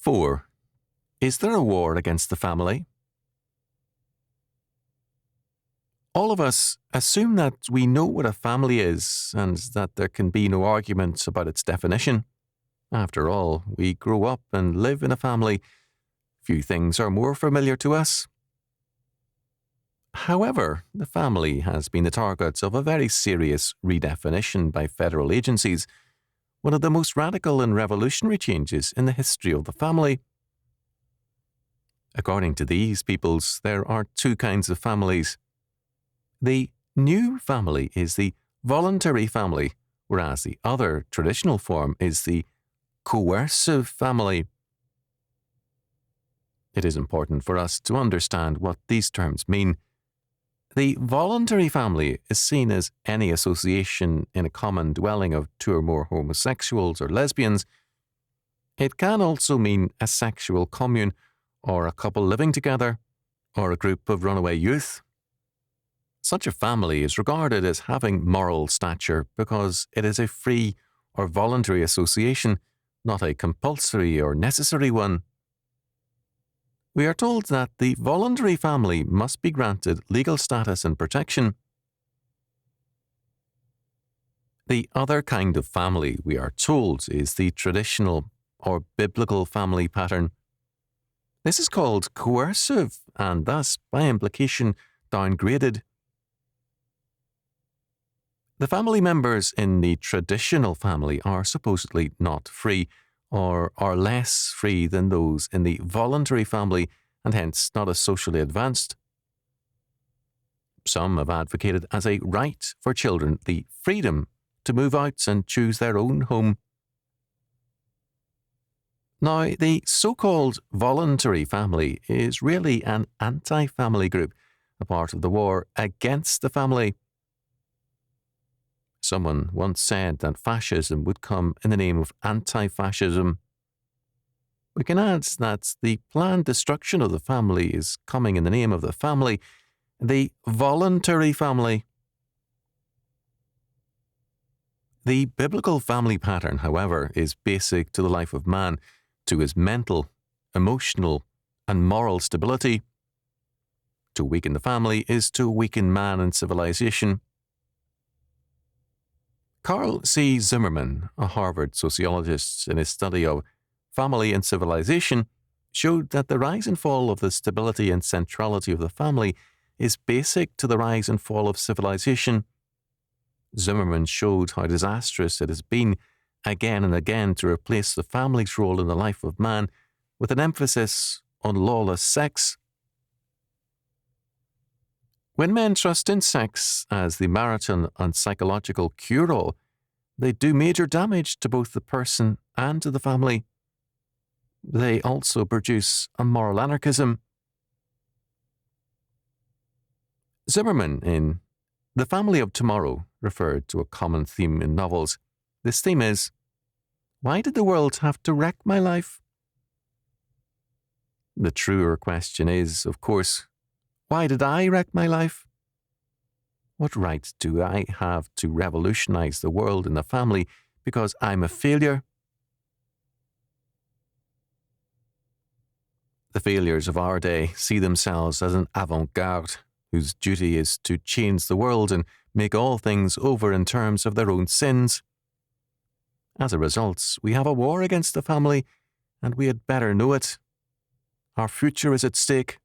4. Is there a war against the family? All of us assume that we know what a family is and that there can be no argument about its definition. After all, we grow up and live in a family. Few things are more familiar to us. However, the family has been the target of a very serious redefinition by federal agencies, one of the most radical and revolutionary changes in the history of the family. According to these peoples, there are two kinds of families. The new family is the voluntary family, whereas the other traditional form is the coercive family. It is important for us to understand what these terms mean. The voluntary family is seen as any association in a common dwelling of two or more homosexuals or lesbians. It can also mean a sexual commune, or a couple living together, or a group of runaway youth. Such a family is regarded as having moral stature because it is a free or voluntary association, not a compulsory or necessary one. We are told that the voluntary family must be granted legal status and protection. The other kind of family, we are told, is the traditional or biblical family pattern. This is called coercive and thus, by implication, downgraded. The family members in the traditional family are supposedly not free, or are less free than those in the voluntary family, and hence not as socially advanced. Some have advocated as a right for children the freedom to move out and choose their own home. Now, the so-called voluntary family is really an anti-family group, a part of the war against the family. Someone once said that fascism would come in the name of anti-fascism. We can add that the planned destruction of the family is coming in the name of the family, the voluntary family. The biblical family pattern, however, is basic to the life of man, to his mental, emotional, and moral stability. To weaken the family is to weaken man and civilization. Carl C. Zimmerman, a Harvard sociologist, in his study of family and civilization, showed that the rise and fall of the stability and centrality of the family is basic to the rise and fall of civilization. Zimmerman showed how disastrous it has been again and again to replace the family's role in the life of man with an emphasis on lawless sex. When men trust in sex as the marital and psychological cure-all, they do major damage to both the person and to the family. They also produce a moral anarchism. Zimmerman, in The Family of Tomorrow, referred to a common theme in novels. This theme is, why did the world have to wreck my life? The truer question is, of course, why did I wreck my life? What right do I have to revolutionize the world and the family because I'm a failure? The failures of our day see themselves as an avant-garde whose duty is to change the world and make all things over in terms of their own sins. As a result, we have a war against the family, and we had better know it. Our future is at stake.